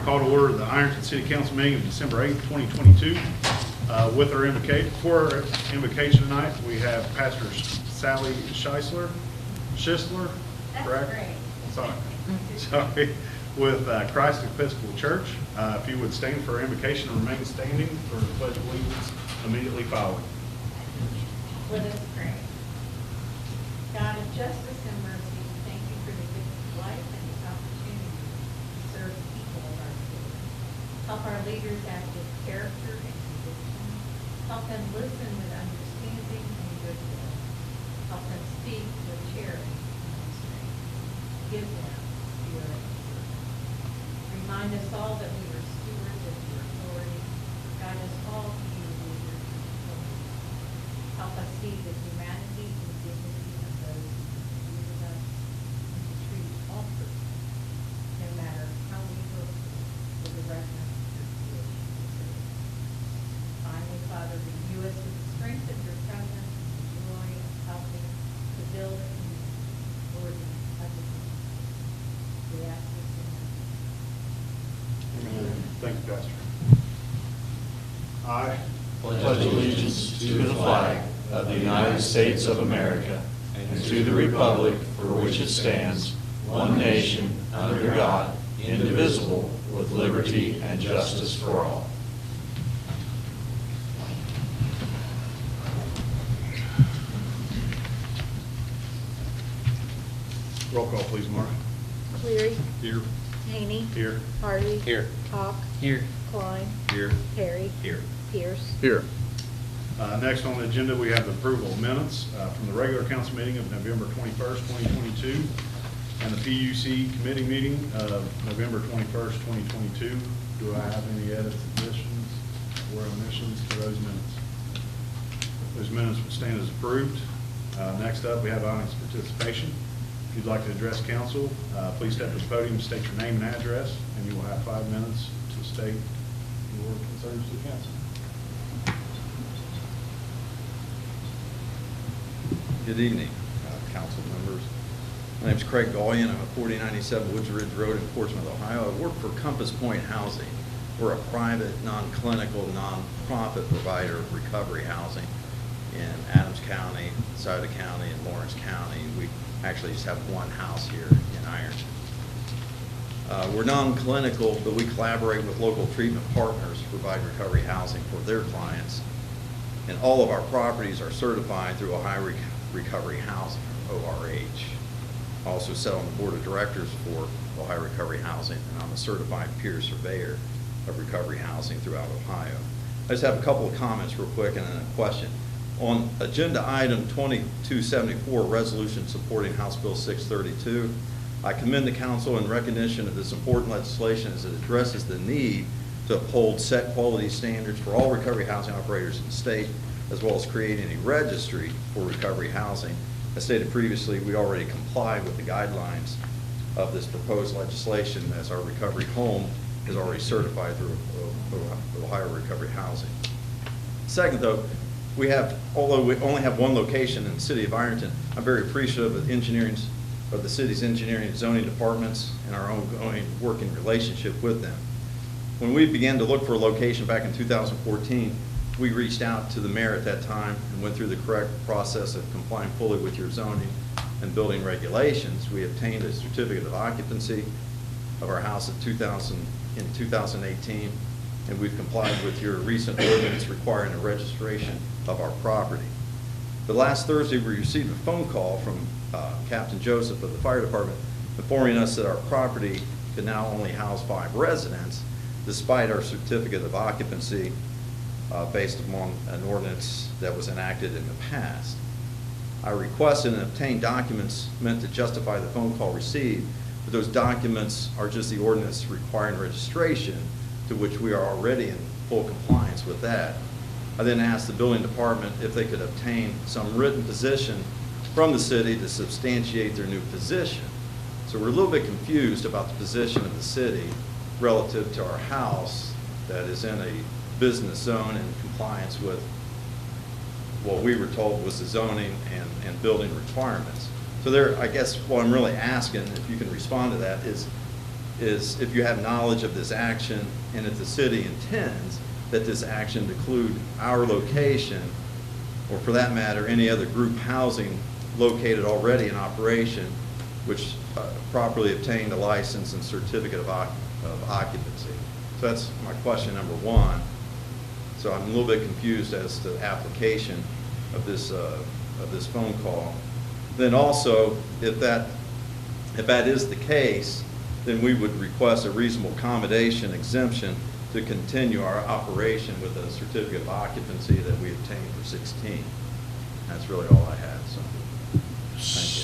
Call to order the Ironton City Council meeting of December 8th, 2022. With our for our invocation tonight, we have Pastor Sally Schisler, correct? Great. Sorry. With Christ Episcopal Church. If you would stand for our invocation and remain standing for the Pledge of Allegiance immediately following. Let us pray. God of justice and mercy, we thank you for the gift of life and this opportunity to serve the people of our city. Help our leaders act with character and conviction. Help them listen with understanding and goodwill. Help them speak with charity and strength. Give them your truth. Remind us all that we are stewards of your authority. Guide us all to you, leaders and children. Help us see the humanity and dignity of those who live with us and to treat all persons, no matter how we look, with the reverence of your creation. Finally, Father, renew us with the strength of your presence and the joy of helping to build a community worthy of the kingdom. We ask this in your name. Amen. Thank you, Pastor. I pledge allegiance to the flag of the United States of America and to the republic for which it stands, one nation, under God, indivisible, with liberty and justice for all. Roll call, please, Mark. Cleary. Here. Haney. Here. Harvey. Here. Hawk. Here. Klein. Here. Perry. Here. Pierce. Here. Next on the agenda, we have the approval of minutes from the regular council meeting of November 21st, 2022, and the PUC committee meeting of November 21st, 2022. Do I have any edits, additions, or omissions to those minutes? Those minutes will stand as approved. Next up, we have audience participation. If you'd like to address council, please step to the podium, state your name and address, and you will have 5 minutes to state your concerns to the council. Good evening, council members. My name is Craig Gallion. I'm at 4097 Woods Ridge Road in Portsmouth, Ohio. I work for Compass Point Housing. We're a private, non-clinical, non-profit provider of recovery housing in Adams County, Sauter County, and Lawrence County. We actually just have one house here in Ironton. We're non-clinical, but we collaborate with local treatment partners to provide recovery housing for their clients. And all of our properties are certified through Ohio Recovery Housing, or ORH. I also sit on the board of directors for Ohio Recovery Housing, and I'm a certified peer surveyor of recovery housing throughout Ohio. I just have a couple of comments real quick and then a question. On agenda item 2274, resolution supporting House Bill 632, I commend the council in recognition of this important legislation as it addresses the need to uphold set quality standards for all recovery housing operators in the state, as well as creating a registry for recovery housing. As stated previously, we already comply with the guidelines of this proposed legislation, as our recovery home is already certified through Ohio Recovery Housing. Second, though, although we only have one location in the city of Ironton, I'm very appreciative of the city's engineering and zoning departments and our ongoing working relationship with them. When we began to look for a location back in 2014, we reached out to the mayor at that time and went through the correct process of complying fully with your zoning and building regulations. We obtained a certificate of occupancy of our house in 2018, and we've complied with your recent ordinance requiring a registration of our property. But last Thursday, we received a phone call from Captain Joseph of the fire department informing us that our property could now only house 5 residents, despite our certificate of occupancy based upon an ordinance that was enacted in the past. I requested and obtained documents meant to justify the phone call received, but those documents are just the ordinance requiring registration, to which we are already in full compliance with that. I then asked the building department if they could obtain some written position from the city to substantiate their new position. So we're a little bit confused about the position of the city relative to our house that is in a business zone in compliance with what we were told was the zoning and building requirements. So there, I guess what I'm really asking, if you can respond to that, is is if you have knowledge of this action and if the city intends that this action include our location, or for that matter, any other group housing located already in operation, which properly obtained a license and certificate of occupancy. So that's my question number one. So I'm a little bit confused as to the application of this phone call. Then also, if that is the case, then we would request a reasonable accommodation exemption to continue our operation with a certificate of occupancy that we obtained for 16. That's really all I had, so, thank you.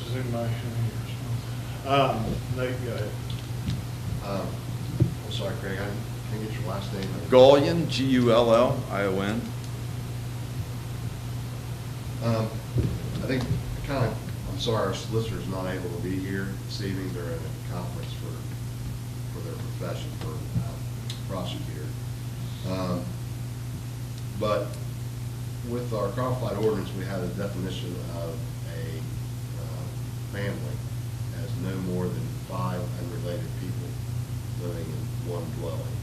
Does anybody have any response? Nate, go ahead. I'm sorry, Craig, can I get your last name? Gullion, G-U-L-L-I-O-N. I think, I'm sorry, our solicitor's not able to be here this evening. They're at a conference for their profession, for prosecutor. But with our codified ordinance, we had a definition of a family as no more than 5 unrelated people living in one dwelling.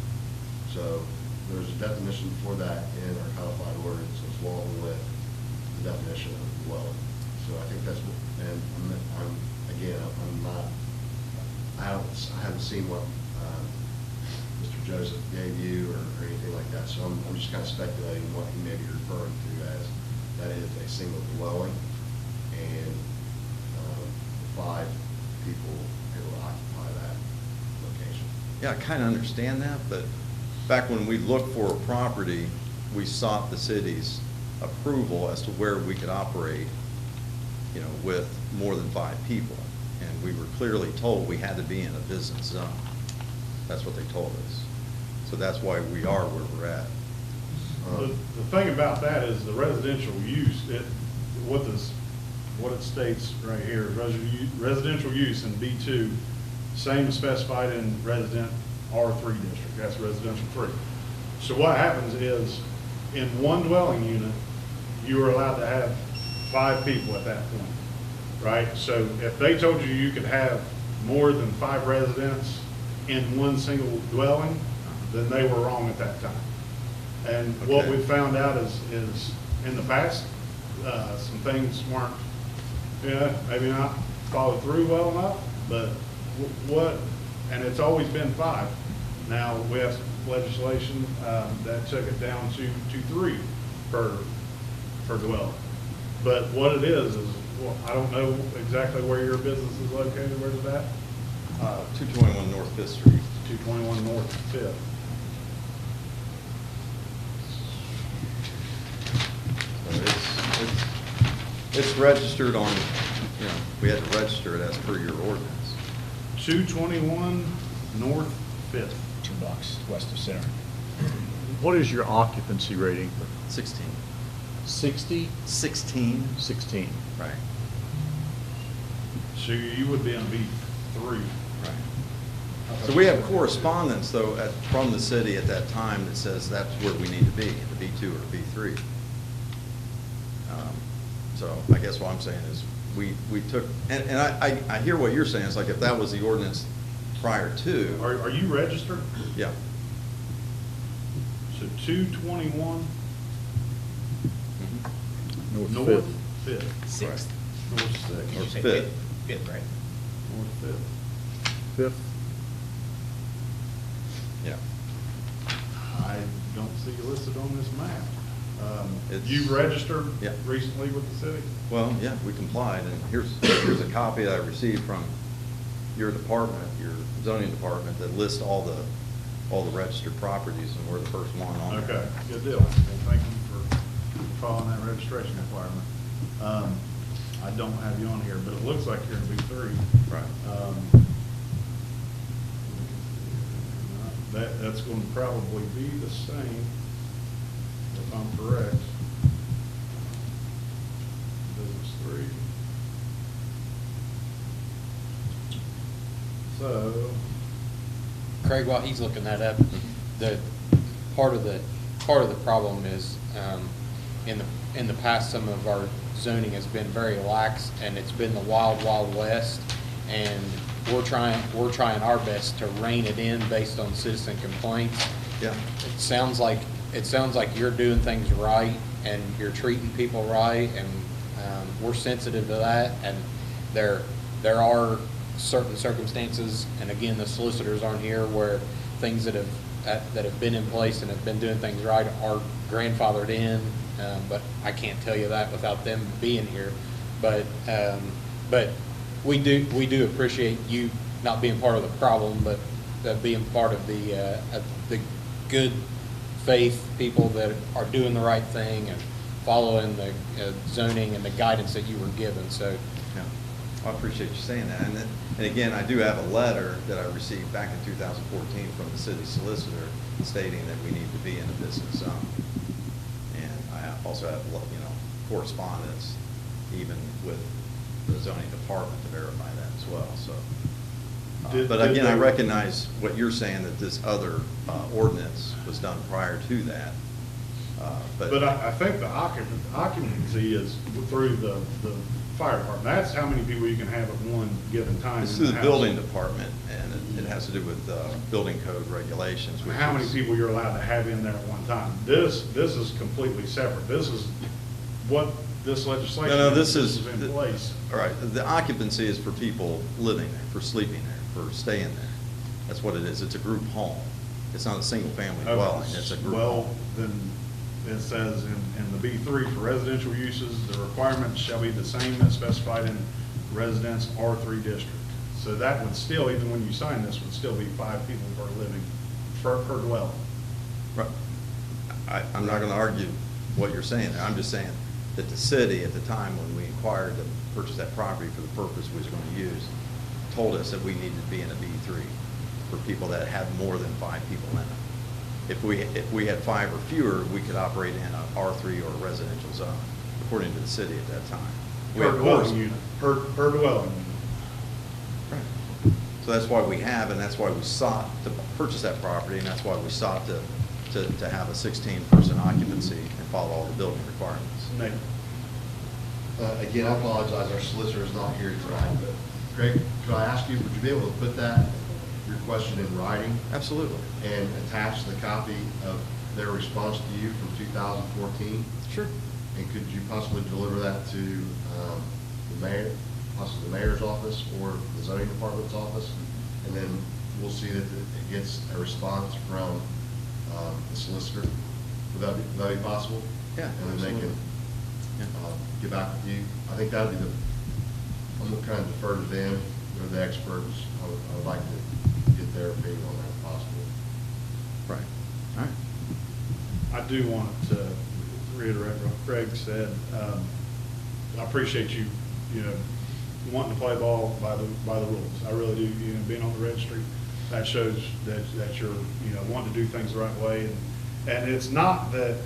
So there's a definition for that in our codified ordinance as well with the definition of dwelling. So I think that's, and I'm not, I haven't seen what Mr. Joseph gave you or anything like that. So I'm just kind of speculating what he may be referring to as that is a single dwelling and 5 people able to occupy that location. Yeah, I kind of understand that, but back when we looked for a property, we sought the city's approval as to where we could operate, you know, with more than 5 people. And we were clearly told we had to be in a business zone. That's what they told us. So that's why we are where we're at. The thing about that is the residential use, what it states right here, residential use in B2, same as specified in resident R3 district, that's residential 3. So what happens is, in one dwelling unit, you are allowed to have 5 people at that point, right? So if they told you you could have more than 5 residents in one single dwelling, then they were wrong at that time. And what Okay. we found out is in the past, some things weren't, maybe not followed through well enough, but and it's always been 5. Now, we have some legislation that took it down to 3 per dwelling. But what it is, well, I don't know exactly where your business is located. Where's it at? 221 North 5th Street. 221 North 5th. So it's registered on, you know, we had to register it as per your ordinance. 221 North 5th. 2 blocks west of Center. What is your occupancy rating? 16. 60? 16? 16. Right. So you would be in B3. Right. So we have correspondence, though, from the city at that time that says that's where we need to be, the B2 or B3. So I guess what I'm saying is we took, and I hear what you're saying. It's like if that was the ordinance prior to. Are you registered? Yeah. So 221 North North 5th. 5th. Sixth. North 6th. Or You say 5th. Fifth, right? North 5th. 5th? Yeah. I don't see you listed on this map. It's- You registered Yeah. recently with the city? Well, yeah, we complied, and here's a copy that I received from your department, your zoning department, that lists all the registered properties, and we're the first one on there. Okay, good deal. Well, thank you for following that registration requirement. I don't have you on here, but it looks like you're in B3. Right. That's going to probably be the same, if I'm correct. Business 3. So, Craig, while he's looking that up, the part of the problem is, in the past, some of our zoning has been very lax, and it's been the wild, wild west, and we're trying our best to rein it in based on citizen complaints. Yeah. It sounds like you're doing things right and you're treating people right, and we're sensitive to that. And there are certain circumstances, and again, the solicitors aren't here, where things that have been in place and have been doing things right are grandfathered in. But I can't tell you that without them being here. But we do appreciate you not being part of the problem, but being part of the good faith people that are doing the right thing and following the zoning and the guidance that you were given. So, Yeah. I appreciate you saying that. And again, I do have a letter that I received back in 2014 from the city solicitor stating that we need to be in a business zone. And I also have, correspondence even with the zoning department to verify that as well, so. But again, I recognize what you're saying, that this other ordinance was done prior to that. But I think the occupancy is through the fire department. That's how many people you can have at one given time. It's in through the house. building department, and it has to do with building code regulations. which How many is- people you're allowed to have in there at one time. This is completely separate. This is what this legislation No, this is in place. All right, the occupancy is for people living there, for sleeping there, for staying there. That's what it is. It's a group home. It's not a single-family dwelling. It's a group Well, home. then it says in the B3, for residential uses, the requirements shall be the same as specified in residence R3 district. So that would still, even when you sign this, would still be 5 people per dwelling. Right. I'm not going to argue what you're saying there. I'm just saying that the city, at the time when we inquired to purchase that property for the purpose we was going to use, told us that we needed to be in a B3 for people that had more than 5 people in it. If we had 5 or fewer, we could operate in a R3 or a residential zone, according to the city at that time. We, Per of course- dwelling unit, per dwelling unit. Right. So that's why we have, and that's why we sought to purchase that property, and that's why we sought to have a 16-person occupancy and follow all the building requirements. Nate. Again, I apologize, our solicitor is not here tonight, but Craig, could I ask you, would you be able to put that, your question in writing, Absolutely. and attach the copy of their response to you from 2014? Sure. And could you possibly deliver that to the mayor, possibly the mayor's office or the zoning department's office? And then we'll see that it gets a response from the solicitor. Would that be possible? Yeah, And then they absolutely. can Yeah. get back with you. I think that would be I'm going to kind of defer to them. They're the experts. I would like to get their opinion on that if possible. Right. All right. I do want to reiterate what Craig said. I appreciate you, wanting to play ball by the rules. I really do. Being on the registry, that shows that you're, wanting to do things the right way. And it's not that,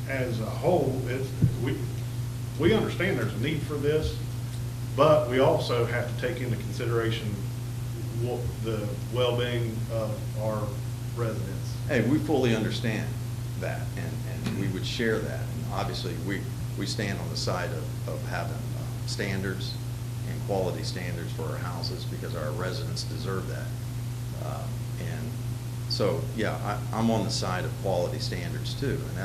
as a whole, we understand there's a need for this, but we also have to take into consideration the well-being of our residents. Hey, we fully understand that, and we would share that. And obviously, we stand on the side of having standards and quality standards for our houses, because our residents deserve that. And so, yeah, I'm on the side of quality standards too, and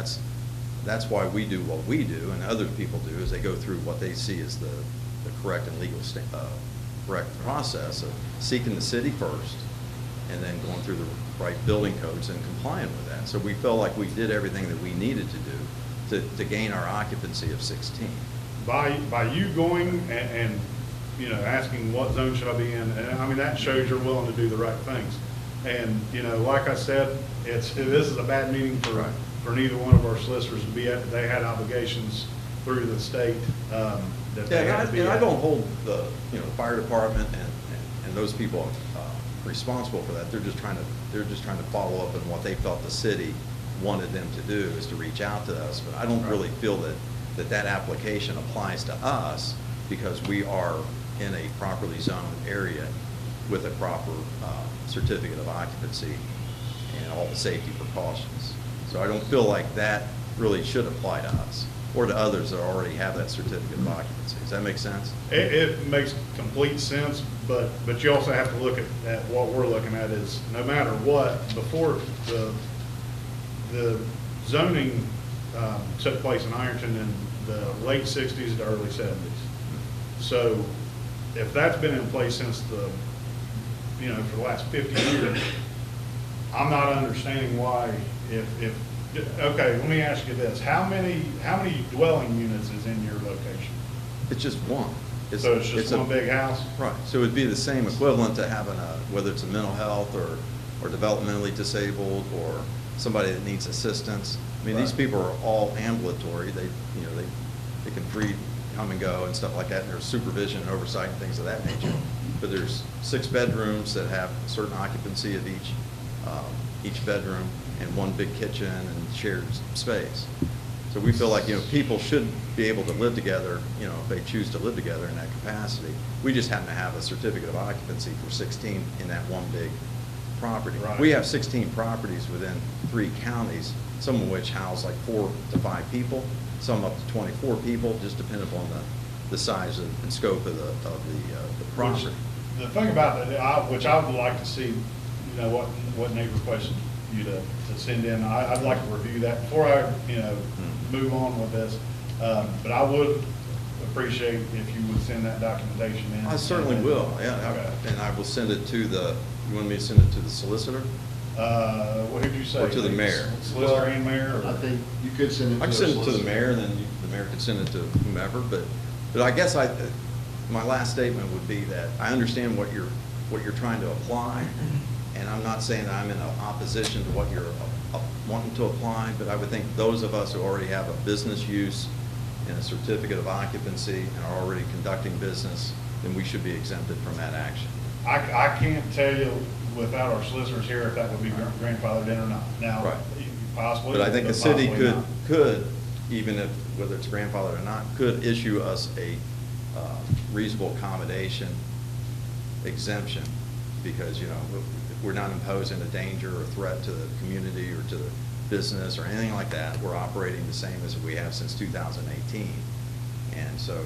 that's why we do what we do, and other people do, is they go through what they see as the correct and legal correct process of seeking the city first, and then going through the right building codes and complying with that. So we felt like we did everything that we needed to do to gain our occupancy of 16. By you going and asking what zone should I be in, and I mean, that shows you're willing to do the right things. And, like I said, this is a bad meeting for neither one of our solicitors to be at. They had obligations through the state that they had to be And I at. don't hold the fire department and those people responsible for that. They're just trying to follow up on what they felt the city wanted them to do, is to reach out to us. But I don't really feel that application applies to us, because we are in a properly zoned area with a proper certificate of occupancy and all the safety precautions. So I don't feel like that really should apply to us. or to others that already have that certificate of occupancy. Does that make sense? It makes complete sense, but you also have to look at what we're looking at is, no matter what, before the zoning took place in Ironton in the late 60s to early 70s. So if that's been in place since for the last 50 years, I'm not understanding why okay, let me ask you this. How many dwelling units is in your location? It's just one. So it's just one big house? Right, so it'd be the same equivalent to having whether it's a mental health or developmentally disabled or somebody that needs assistance. I mean, these Right. people are all ambulatory. They can free come and go and stuff like that, and there's supervision and oversight and things of that nature. But there's 6 bedrooms that have a certain occupancy of each bedroom, and one big kitchen and shared space. So we feel like, people should be able to live together, if they choose to live together in that capacity. We just happen to have a certificate of occupancy for 16 in that one big property. Right. We have 16 properties within 3 counties, some of which house like 4 to 5 people, some up to 24 people, just depending upon the size and scope of the property. The thing about that, which I would like to see, what Nate requested you to send in, I'd like to review that before I, move on with this. But I would appreciate if you would send that documentation in. I certainly will, yeah. Okay. And I will send it to you want me to send it to the solicitor? What did you say? Or to the mayor? Solicitor and mayor? I think you could send it to. I can send it to the mayor, and then the mayor can send it to whomever, but I guess my last statement would be that I understand what you're trying to apply, and I'm not saying that I'm in opposition to what you're wanting to apply, but I would think those of us who already have a business use and a certificate of occupancy and are already conducting business, then we should be exempted from that action. I can't tell you without our solicitors here if that would be grandfathered in or not. Now, Right. possibly. But I think the but city possibly not. could, even if, whether it's grandfathered or not, could issue us a reasonable accommodation exemption, because, we're not imposing a danger or threat to the community or to the business or anything like that. We're operating the same as we have since 2018. And so,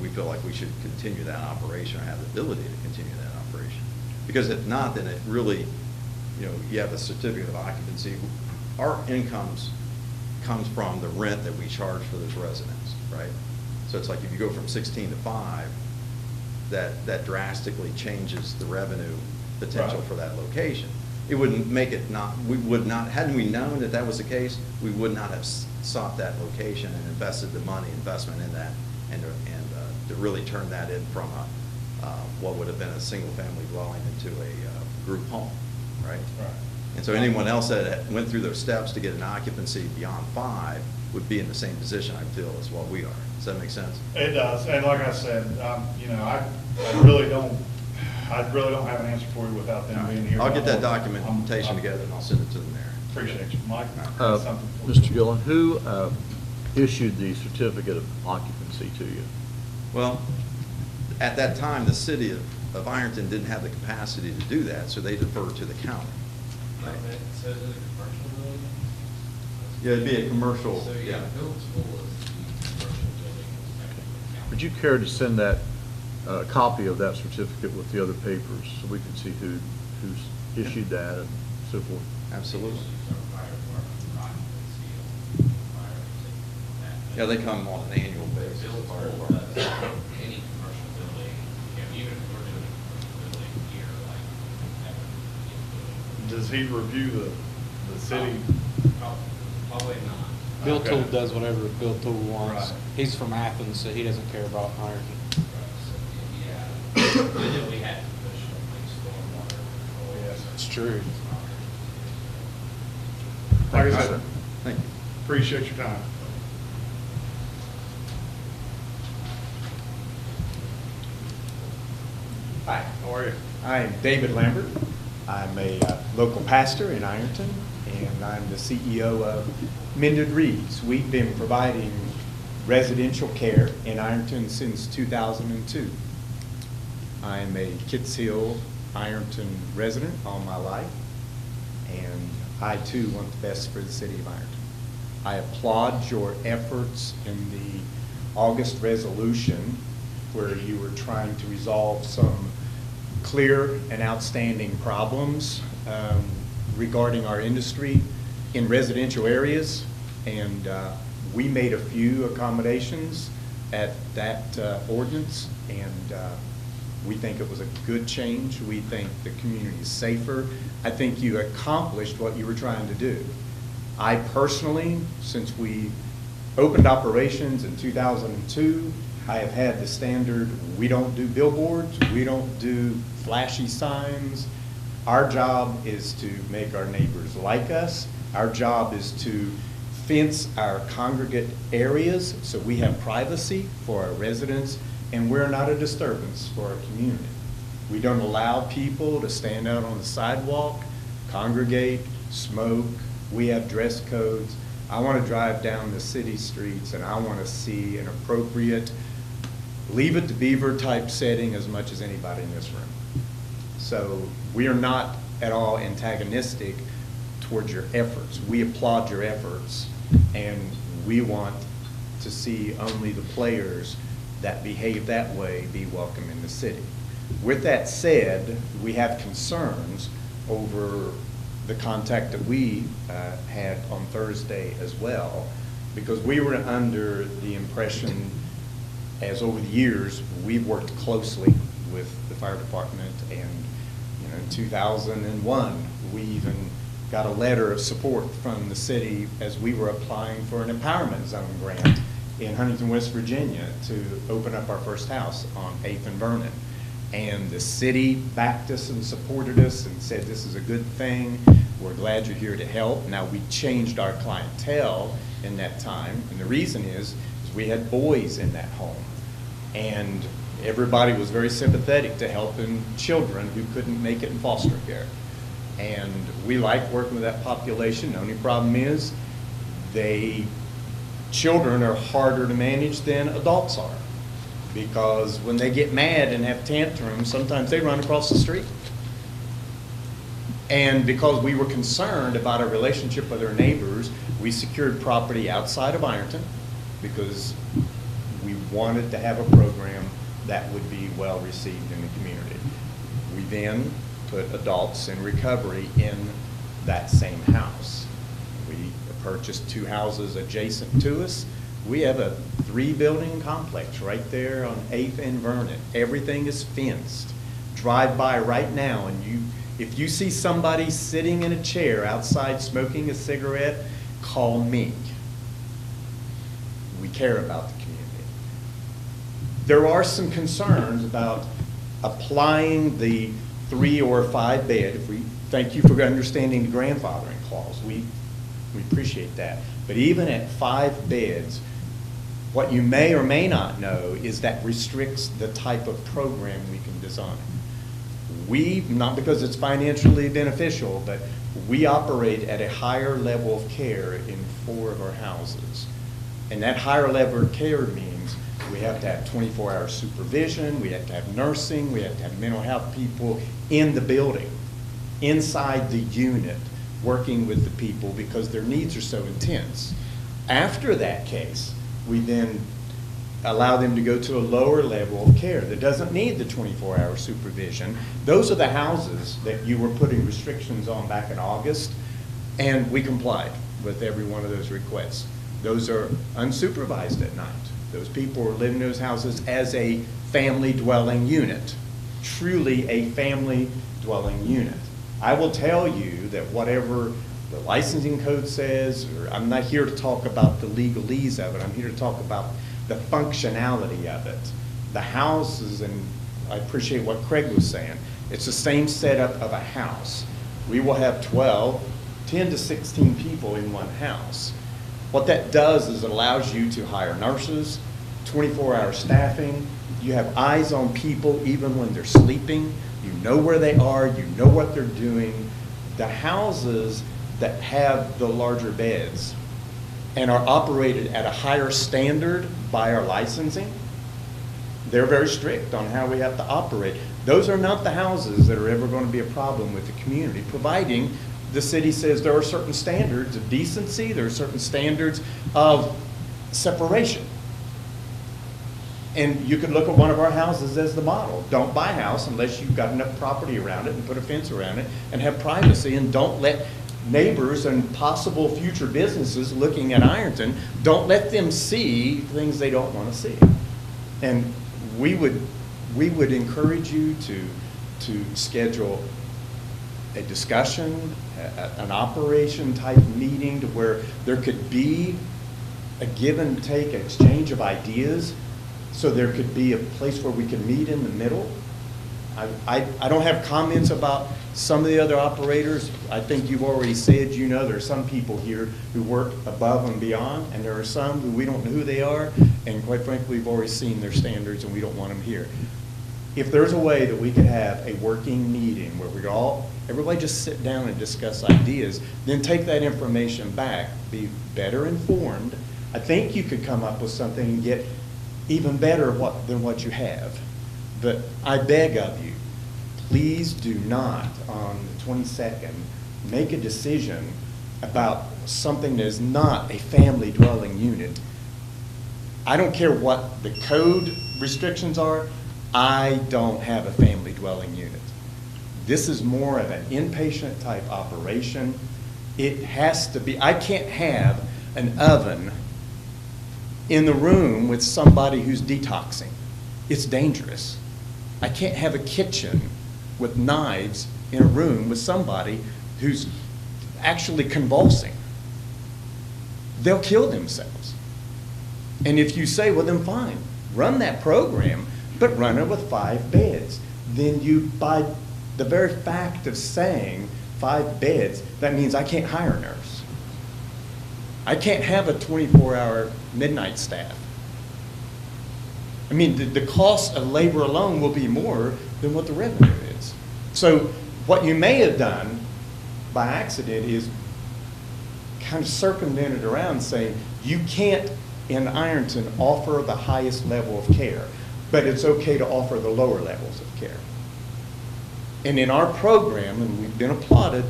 we feel like we should continue that operation, or have the ability to continue that operation. Because if not, then it really, you have a certificate of occupancy. Our incomes comes from the rent that we charge for those residents, right? So it's like if you go from 16 to 5, that drastically changes the revenue potential Right. for that location. It wouldn't make it hadn't we known that was the case, we would not have sought that location and invested the investment in that, and to really turn that in from what would have been a single-family dwelling into a group home, right? Right. And so anyone else that went through those steps to get an occupancy beyond 5 would be in the same position, I feel, as what we are. Does that make sense? It does, and like I said, I really don't have an answer for you without them being here. I'll get that documentation together and I'll send it to the mayor. Appreciate you, Mike. Something for Mr. Gillen, who issued the certificate of occupancy to you? Well, at that time, the city of Ironton didn't have the capacity to do that, so they deferred to the county. So is it a commercial building? Yeah, it'd be a commercial, So, yeah. Bill School is the commercial building. It's technically county. Would you care to send that copy of that certificate with the other papers so we can see who's issued that and so forth? Absolutely. It's our fire department, occupancy, fire safety, that. Yeah, they come on an annual basis. Bill fire School department. does any commercial building, even if we're doing a commercial building here, like, that would be Does he review the city? Probably not. Bill Okay. Tool does whatever Bill Tool wants. Right. He's from Athens, so he doesn't care about Ironton. Yeah. And then we had to push like stormwater control. Yes. It's true. Like I Thank you, said, sir. Thank you. appreciate your time. Hi, How are you? I'm David Lambert. I'm a local pastor in Ironton, and I'm the CEO of Mended Reeds. We've been providing residential care in Ironton since 2002. I'm a Kitts Hill, Ironton resident all my life, and I too want the best for the city of Ironton. I applaud your efforts in the August resolution where you were trying to resolve some clear and outstanding problems regarding our industry in residential areas. And we made a few accommodations at that ordinance, and we think it was a good change. We think the community is safer. I think you accomplished what you were trying to do. I personally, since we opened operations in 2002, I have had the standard, we don't do billboards, we don't do flashy signs. Our job is to make our neighbors like us. Our job is to fence our congregate areas so we have privacy for our residents, and we're not a disturbance for our community. We don't allow people to stand out on the sidewalk, congregate, smoke. We have dress codes. I want to drive down the city streets and I want to see an appropriate Leave It to Beaver type setting as much as anybody in this room. So we are not at all antagonistic towards your efforts. We applaud your efforts, and we want to see only the players that behave that way be welcome in the city. With that said, we have concerns over the contact that we had on Thursday as well, because we were under the impression, as over the years, we've worked closely with the fire department, and in 2001, we even got a letter of support from the city as we were applying for an empowerment zone grant in Huntington, West Virginia, to open up our first house on 8th and Vernon. And the city backed us and supported us and said, this is a good thing. We're glad you're here to help. Now, we changed our clientele in that time, and the reason is we had boys in that home. And everybody was very sympathetic to helping children who couldn't make it in foster care. And we like working with that population. The only problem is children are harder to manage than adults are, because when they get mad and have tantrums, sometimes they run across the street. And because we were concerned about our relationship with our neighbors, we secured property outside of Ironton because we wanted to have a program that would be well received in the community. We then put adults in recovery in that same house. We purchased 2 houses adjacent to us. We have a 3-building complex right there on 8th and Vernon. Everything is fenced. Drive by right now, and if you see somebody sitting in a chair outside smoking a cigarette, call me. We care about the community. There are some concerns about applying the 3 or 5 bed. Thank you for understanding the grandfathering clause. We appreciate that. But even at 5 beds, what you may or may not know is that restricts the type of program we can design. Not because it's financially beneficial, but we operate at a higher level of care in 4 of our houses. And that higher level of care means we have to have 24-hour supervision, we have to have nursing, we have to have mental health people in the building, inside the unit, working with the people because their needs are so intense. After that case, we then allow them to go to a lower level of care that doesn't need the 24-hour supervision. Those are the houses that you were putting restrictions on back in August, and we complied with every one of those requests. Those are unsupervised at night. Those people are living in those houses as a family dwelling unit, truly a family dwelling unit. I will tell you that whatever the licensing code says, or I'm not here to talk about the legalese of it, I'm here to talk about the functionality of it. The houses, and I appreciate what Craig was saying, it's the same setup of a house. We will have 10 to 16 people in one house. What that does is it allows you to hire nurses, 24-hour staffing. You have eyes on people even when they're sleeping. You know where they are. You know what they're doing. The houses that have the larger beds and are operated at a higher standard by our licensing, they're very strict on how we have to operate. Those are not the houses that are ever going to be a problem with the community, providing the city says there are certain standards of decency, there are certain standards of separation. And you could look at one of our houses as the model. Don't buy a house unless you've got enough property around it and put a fence around it and have privacy, and don't let neighbors and possible future businesses looking at Ironton, don't let them see things they don't want to see. And we would encourage you to schedule a discussion, an operation type meeting to where there could be a give and take exchange of ideas, so there could be a place where we can meet in the middle. I don't have comments about some of the other operators. I think you've already said, you know, there are some people here who work above and beyond, and there are some who we don't know who they are, and quite frankly, we've already seen their standards and we don't want them here. If there's a way that we could have a working meeting where we everybody just sit down and discuss ideas, then take that information back, be better informed, I think you could come up with something and get even better than what you have. But I beg of you, please do not, on the 22nd, make a decision about something that is not a family dwelling unit. I don't care what the code restrictions are, I don't have a family dwelling unit. This is more of an inpatient type operation. It has to be, I can't have an oven in the room with somebody who's detoxing. It's dangerous. I can't have a kitchen with knives in a room with somebody who's actually convulsing. They'll kill themselves. And if you say, well then fine, run that program, but run it with 5 beds. Then you, by the very fact of saying 5 beds, that means I can't hire a nurse. I can't have a 24-hour midnight staff. I mean, the cost of labor alone will be more than what the revenue is. So what you may have done by accident is kind of circumvented around saying you can't in Ironton offer the highest level of care, but it's okay to offer the lower levels of care. And in our program, and we've been applauded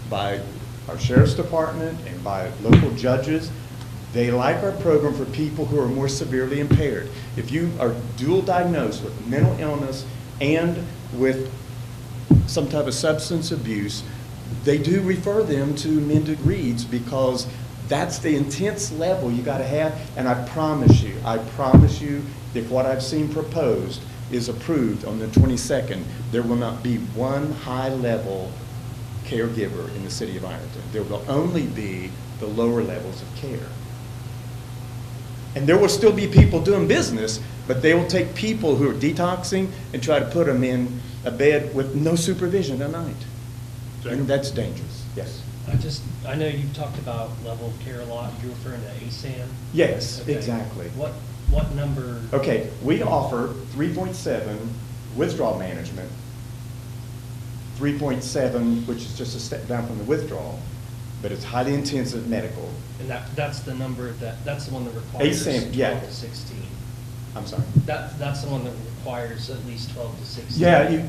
by our sheriff's department and by local judges, they like our program for people who are more severely impaired. If you are dual diagnosed with mental illness and with some type of substance abuse, they do refer them to Mended Reeds because that's the intense level you got to have. And I promise you, if what I've seen proposed is approved on the 22nd, there will not be one high-level caregiver in the city of Ironton. There will only be the lower levels of care. And there will still be people doing business, but they will take people who are detoxing and try to put them in a bed with no supervision at night. And that's dangerous. Yes. I know you've talked about level of care a lot. You're referring to ASAM? Yes, Okay. exactly. What number? Okay, we offer 3.7 withdrawal management, 3.7, which is just a step down from the withdrawal, but it's highly intensive medical. And that's the number that's the one that requires ASAM, 12 yeah. to 16. I'm sorry. That's the one that requires at least 12 to 16. Yeah,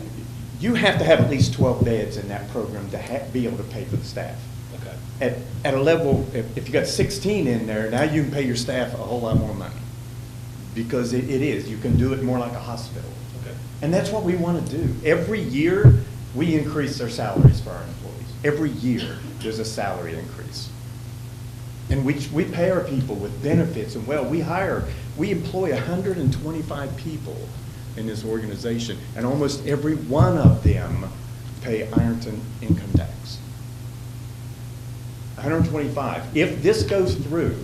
you have to have at least 12 beds in that program to be able to pay for the staff. Okay. At a level, if you got 16 in there, now you can pay your staff a whole lot more money. Because it is, you can do it more like a hospital. Okay. And that's what we want to do. Every year, we increase our salaries for our employees. Every year, there's a salary increase. And we pay our people with benefits, and we employ 125 people in this organization, and almost every one of them pay Ironton income tax. 125. If this goes through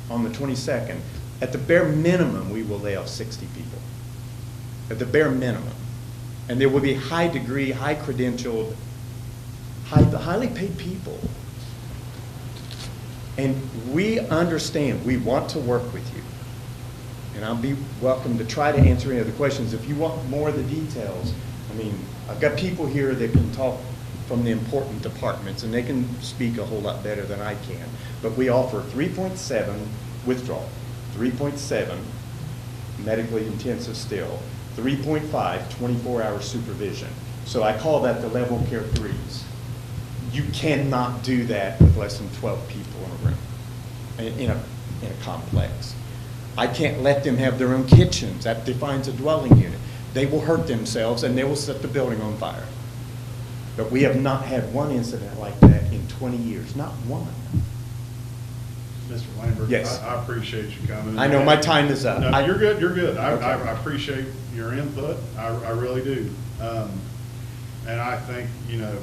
on the 22nd, at the bare minimum, we will lay off 60 people. At the bare minimum. And there will be high degree, high credentialed, highly paid people. And we understand, we want to work with you. And I'll be welcome to try to answer any other questions. If you want more of the details, I mean, I've got people here that can talk from the important departments, and they can speak a whole lot better than I can. But we offer 3.7 withdrawal, 3.7 medically intensive still, 3.5 24-hour supervision. So I call that the level care 3s. You cannot do that with less than 12 people in a room, in a complex. I can't let them have their own kitchens. That defines a dwelling unit. They will hurt themselves and they will set the building on fire. But we have not had one incident like that in 20 years, not one. Mr. Lambert? Yes. I appreciate you coming. I know my time is up. No, you're good, you're good. Okay. I appreciate your input, I really do. And I think, you know,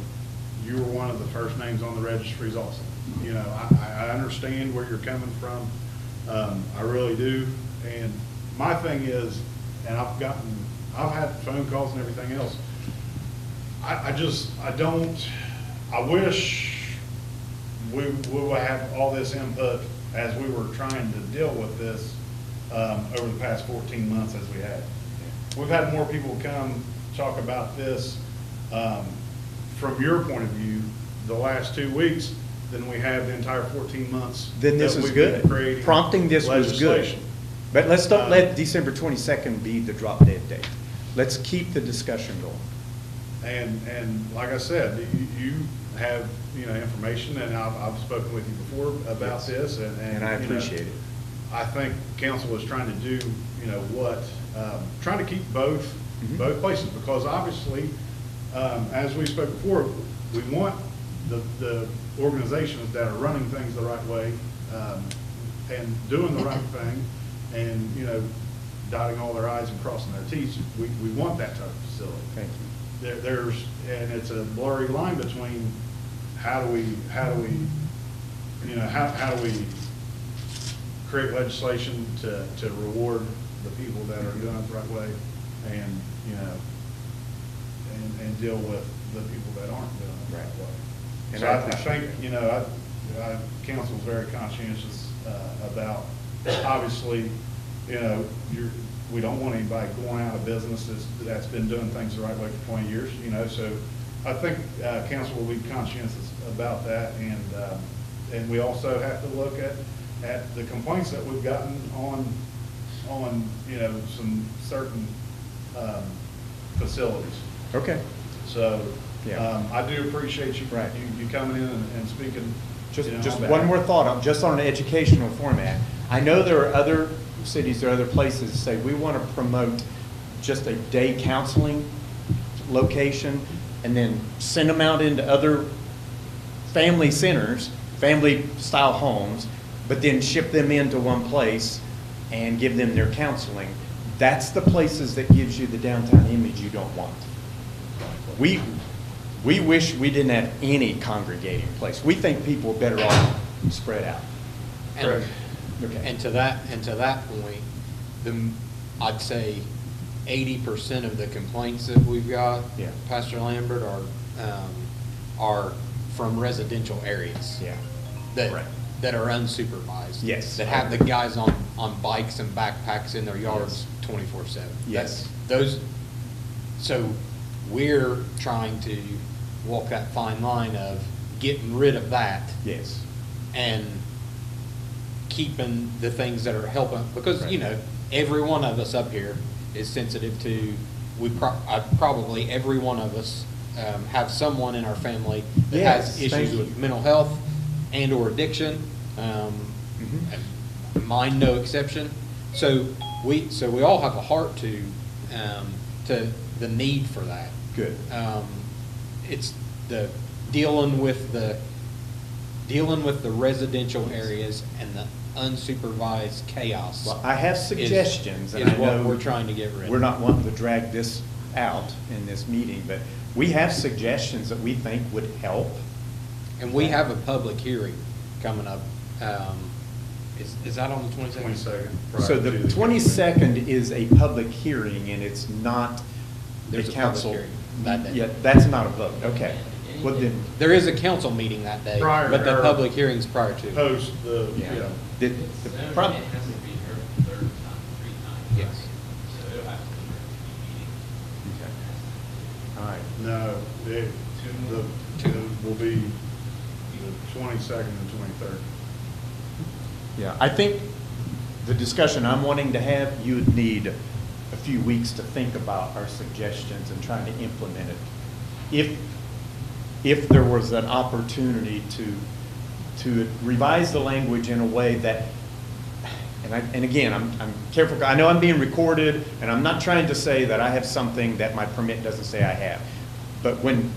you were one of the first names on the registries also. You know, I understand where you're coming from, I really do. And my thing is, and I've had phone calls and everything else, I wish we would have all this input as we were trying to deal with this over the past 14 months as we had. We've had more people come talk about this from your point of view the last 2 weeks than we have the entire 14 months. Then this that is we've been good. creating Prompting this was good. legislation. But let's don't let December 22nd be the drop dead date. Let's keep the discussion going. And like I said, you have, you know, information, and I've spoken with you before about this, And I you know, appreciate it. I think council is trying to do, you know, trying to keep both places, because obviously, as we spoke before, we want the organizations that are running things the right way, and doing the right thing, and, you know, dotting all their i's and crossing their t's. We want that type of facility. Thank you. And it's a blurry line between how do we create legislation to reward the people that are doing it the right way, and, you know, and deal with the people that aren't doing it the right way. And So I I appreciate think, you know, council's very conscientious about, obviously, you know, we don't want anybody going out of business that's been doing things the right way for 20 years, you know, so I think council will be conscientious about that, and we also have to look at the complaints that we've gotten on, you know, some certain facilities. Okay. So, Yeah. I do appreciate you, Right. you coming in and speaking. Just, you know, just on one that. more thought, just on an educational format. I know there are other cities, there are other places that say, we want to promote just a day counseling location, and then send them out into other family centers, family-style homes, but then ship them into one place and give them their counseling. That's the places that gives you the downtown image you don't want. We wish we didn't have any congregating place. We think people are better off spread out. And, Okay. and to that point, I'd say 80% of the complaints that we've got, Yeah. Pastor Lambert, are from residential areas. Yeah. That, that are unsupervised. Yes. That have the guys on bikes and backpacks in their yards 24/7. Yes. So we're trying to walk that fine line of getting rid of that Yes. and keeping the things that are helping, because, Right. you know, every one of us up here is sensitive to, probably every one of us have someone in our family that Yes, has thank issues you. with mental health and or addiction. And mine no exception. So we all have a heart to the need for that. Good. It's the dealing with the residential areas and the unsupervised chaos. Well, I have suggestions, and is I what know we're trying to get rid of. We're not wanting to drag this out in this meeting, but we have suggestions that we think would help. And we have a public hearing coming up. Is that on the 22nd? 22nd. So the 22nd is a public hearing, and it's not the There's a public council. hearing that day. Yeah, that's not a vote, okay. Well, then, There is a council meeting that day, Prior, but the or public hearing's prior to. Post the, yeah. yeah. The So prob- it has to be heard the third time, 3 times. Yes. So it'll have to be heard at the meeting. All right. No, will be the 22nd and 23rd. Yeah, I think the discussion I'm wanting to have, you would need a few weeks to think about our suggestions and trying to implement it. if there was an opportunity to revise the language in a way that, and again, I'm careful, I know I'm being recorded, and I'm not trying to say that I have something that my permit doesn't say I have. But when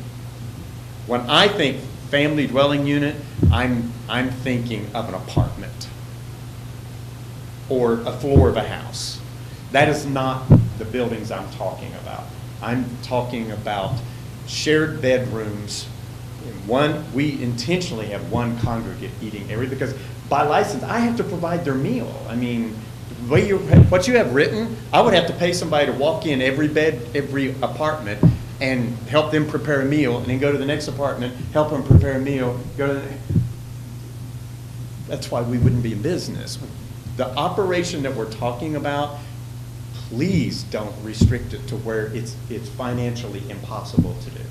I think family dwelling unit, I'm thinking of an apartment or a floor of a house. That is not the buildings I'm talking about. I'm talking about shared bedrooms. We intentionally have one congregate eating because by license, I have to provide their meal. I mean, what you have written, I would have to pay somebody to walk in every apartment and help them prepare a meal, and then go to the next apartment, help them prepare a meal, that's why we wouldn't be in business. The operation that we're talking about, please don't restrict it to where it's financially impossible to do.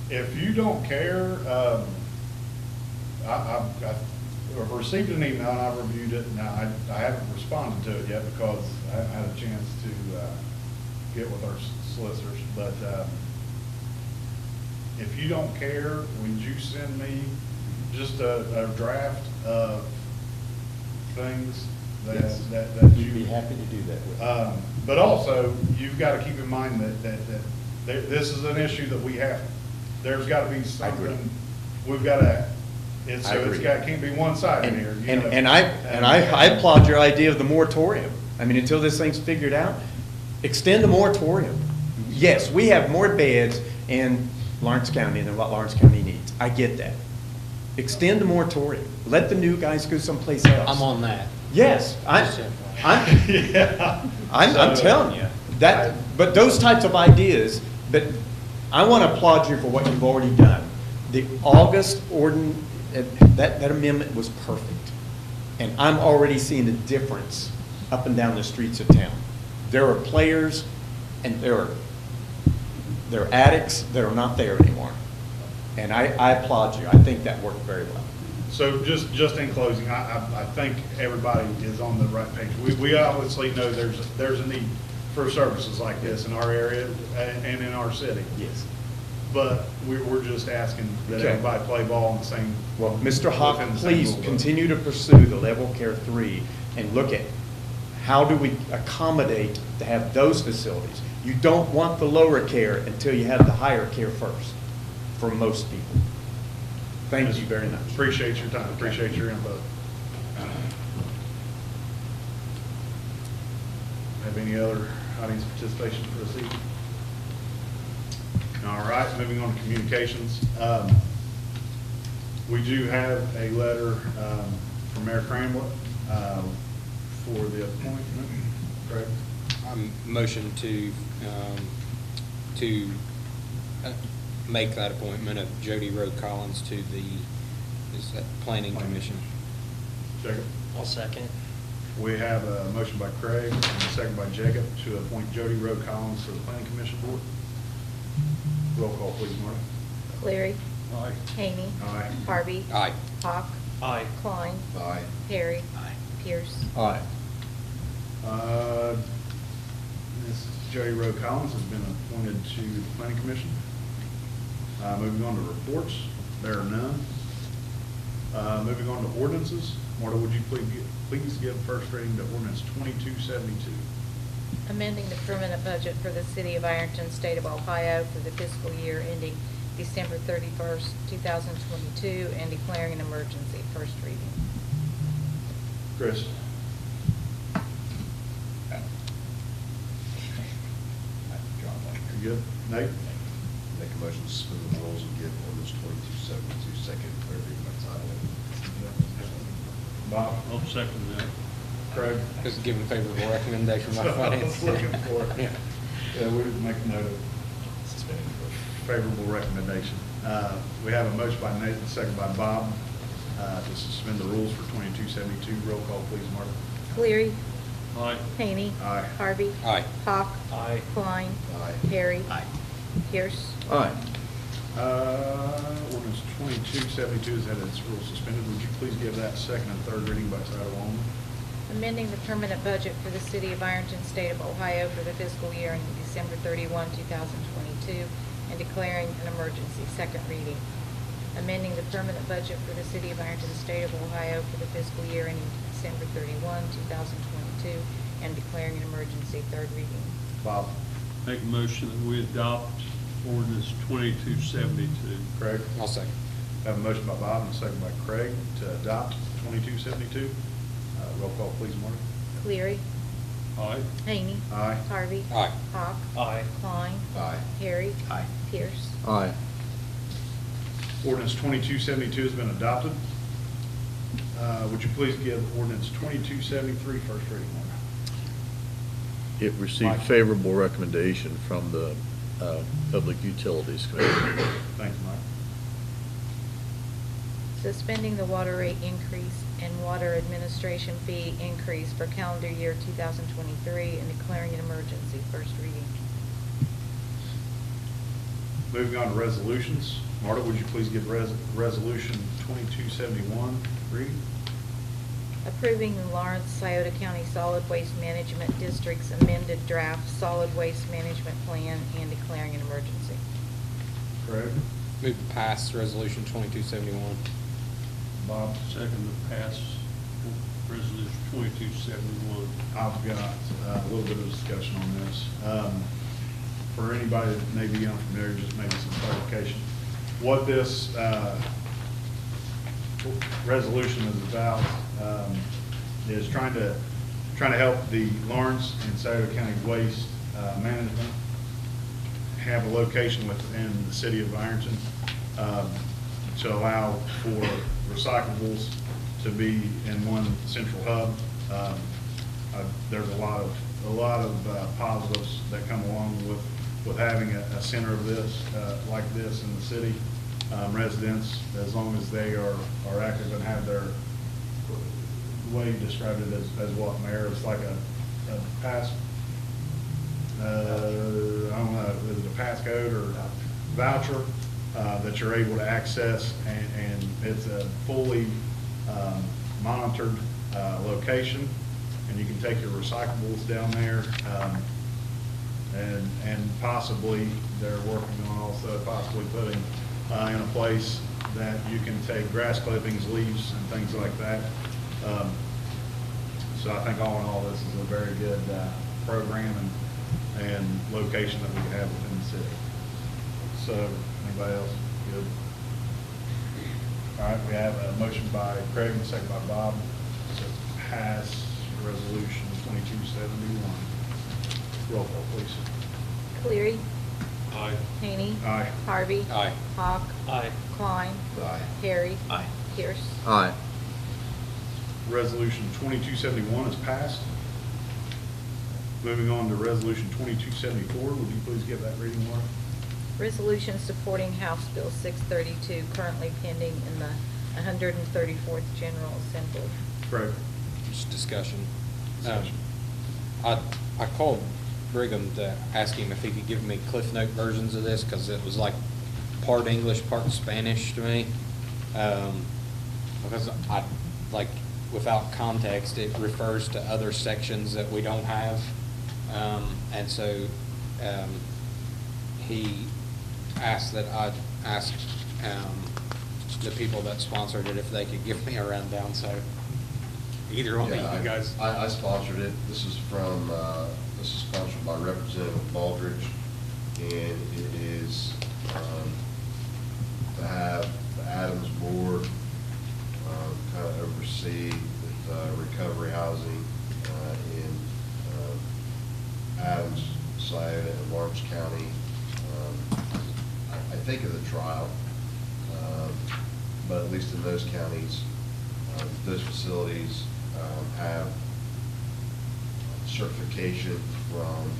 If you don't care, I've received an email and I've reviewed it. Now, I haven't responded to it yet because I haven't had a chance to get with our solicitors. But if you don't care, would you send me just a draft of things Yes. that You'd be happy to do that with. but also, you've got to keep in mind that this is an issue that we have. There's got to be something we've got to. Can't be one side in here. And I applaud your idea of the moratorium. I mean, until this thing's figured out, extend the moratorium. Yes, we have more beds in Lawrence County than what Lawrence County needs. I get that. Extend the moratorium. Let the new guys go someplace else. I'm on that. Yes, I'm telling you that. But those types of ideas. But I want to applaud you for what you've already done. The August ordinance, that amendment was perfect, and I'm already seeing a difference up and down the streets of town. There are players, and there are addicts that are not there anymore, and I applaud you. I think that worked very well. So just in closing, I think everybody is on the right page. We obviously know there's a need for services like this in our area and in our city. Yes. But we're just asking that everybody play ball in the same. Well, Mr. Hawk, within the same please rule. continue to pursue the Level Care 3 and look at how do we accommodate to have those facilities. You don't want the lower care until you have the higher care first, for most people. Thank you very much. Appreciate your time. Appreciate your input. Have any other audience participation for this evening? All right, moving on to communications. We do have a letter from Mayor Cranwood for the appointment, correct? Motion to make that appointment of Jody Road Collins to the Planning Commission. Jacob? I'll second. We have a motion by Craig and a second by Jacob to appoint Jody Road Collins to the Planning Commission Board. Roll call, please, Marty. Cleary. Aye. Haney. Aye. Harvey. Aye. Hawk. Aye. Klein. Aye. Perry. Aye. Pierce. Aye. Ms. Jody Rowe Collins has been appointed to the Planning Commission. Moving on to reports, there are none. Moving on to ordinances, Marta, would you please give first reading to ordinance 2272? Amending the permanent budget for the city of Ironton, state of Ohio for the fiscal year ending December 31st, 2022, and declaring an emergency. First reading. Chris? You good? Nate? Make a motion to suspend the rules and give ordinance 2272 second and third reading by title only. Bob? I'll second that. Craig? Just giving favorable recommendation by I finance. was looking for it. Yeah. Yeah, we didn't make a note of Suspending the rules. favorable recommendation. We have a motion by Nate and a second by Bob to suspend the rules for 2272. Roll call, please, Marta. Cleary. Aye. Haney. Aye. Harvey. Aye. Hawk. Aye. Klein. Aye. Perry. Aye. Pierce. Aye. Ordinance 2272 has had its rules suspended. Would you please give that second and third reading by title only? Amending the permanent budget for the city of Ironton, state of Ohio for the fiscal year ending December 31, 2022, and declaring an emergency. Second reading. Amending the permanent budget for the City of Ironton, State of Ohio for the fiscal year ending December 31, 2022, and declaring an emergency. Third reading. Bob? Make a motion that we adopt ordinance 2272. Craig? I'll second. Have a motion by Bob and a second by Craig to adopt 2272. Roll call, please, Marty. Cleary. Aye. Haney. Aye. Harvey. Aye. Hawk. Aye. Klein. Aye. Harry. Aye. Pierce. Aye. Ordinance 2272 has been adopted. Would you please give ordinance 2273 first reading, Marty? It received Mike. favorable recommendation from the Public Utilities Committee. Thank you, Mike. Suspending the water rate increase and water administration fee increase for calendar year 2023 and declaring an emergency. First reading. Moving on to resolutions. Marta, would you please give resolution 2271 read? Approving the Lawrence, Scioto County Solid Waste Management District's amended draft solid waste management plan and declaring an emergency. Craig? Move to pass resolution 2271. Bob? Second to pass resolution 2271. I've got a little bit of discussion on this. For anybody that may be unfamiliar, just maybe some clarification. What this resolution is about is trying to help the Lawrence and Scioto County Waste Management have a location within the city of Ironton to allow for recyclables to be in one central hub. There's a lot of positives that come along with having a center of this like this in the city. Residents, as long as they are active and have their, the way you described it as what, Mayor, it's like a pass, I don't know, is it a passcode or a voucher that you're able to access, and it's a fully monitored location, and you can take your recyclables down there, and possibly they're working on also possibly putting in a place that you can take grass clippings, leaves, and things like that. So I think all in all, this is a very good program and location that we have within the city. So, anybody else? Good. All right, we have a motion by Craig and a second by Bob to pass resolution 2271. Roll call, please. Cleary. Aye. Haney. Aye. Harvey. Aye. Hawk. Aye. Klein. Aye. Harry. Aye. Pierce. Aye. Resolution 2271 is passed. Moving on to resolution 2274, would you please give that reading, Laura? Resolution supporting House Bill 632, currently pending in the 134th General Assembly. Craig? Just discussion. Discussion. I called Brigham to ask him if he could give me Cliff Note versions of this, because it was like part English, part Spanish to me. Because without context, it refers to other sections that we don't have. And so he asked that I ask the people that sponsored it if they could give me a rundown. So either one of you guys. I sponsored it. This is sponsored by Representative Baldridge, and it is to have the Adams Board kind of oversee the recovery housing in Adams, Scioto, and Lawrence County. I think of the trial, but at least in those counties, those facilities have certification from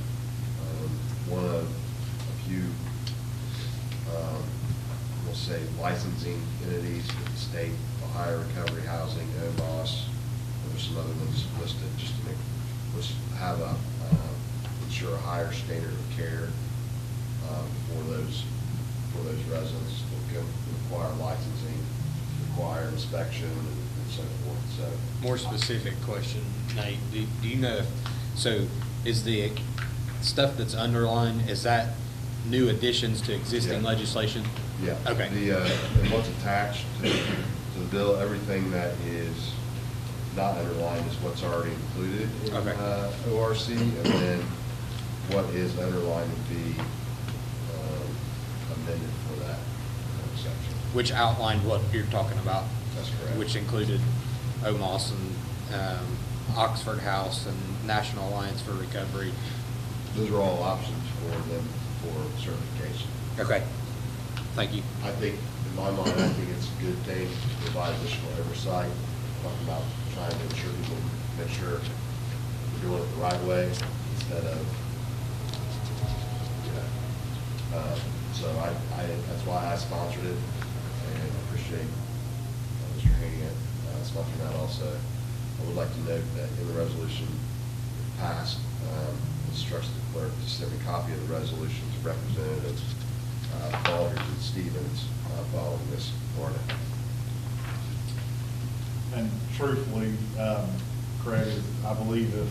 one of a few, we'll say, licensing entities with the state, Ohio Recovery Housing, OMOS. There's some other ones listed just to ensure a higher standard of care for those residents that require licensing, require inspection, and so forth. So More specific question, Nate, do you know, so is the stuff that's underlined, is that new additions to existing Yeah. legislation? Yeah. Okay. And what's attached to the bill, everything that is not underlined is what's already included in Okay. ORC, and then what is underlined would be amended for that section. Which outlined what you're talking about? That's correct. Which included OMOS and Oxford House and National Alliance for Recovery. Those are all options for them for certification. Okay, thank you. I think, in my mind, I think it's a good thing to provide additional oversight, talking about trying to ensure people, make sure we're doing it the right way instead of, you know. So that's why I sponsored it, and I appreciate Mr. Haney sponsoring that also. I would like to note that in the resolution passed, instructs the clerk to send a copy of the resolution to Representatives Baldridge and Stevens following this ordinance. And truthfully, Craig, I believe if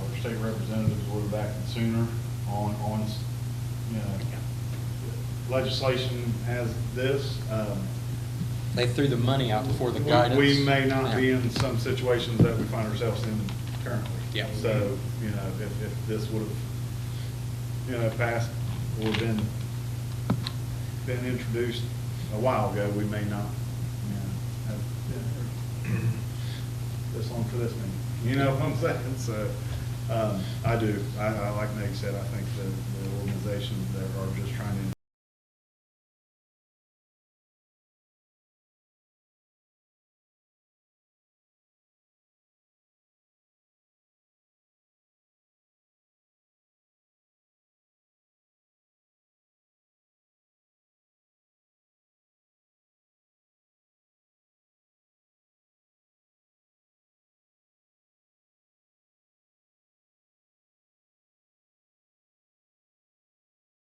our state representatives would have acted sooner on, you know, legislation as this, They threw the money out before the guidance. we may not be Yeah. in some situations that we find ourselves in currently. Yeah. So, you know, if this would have, you know, passed or been introduced a while ago, we may not, you know, have this on for this meeting. You know what I'm saying? So, I do. I like Nate said, I think the organizations that are just trying to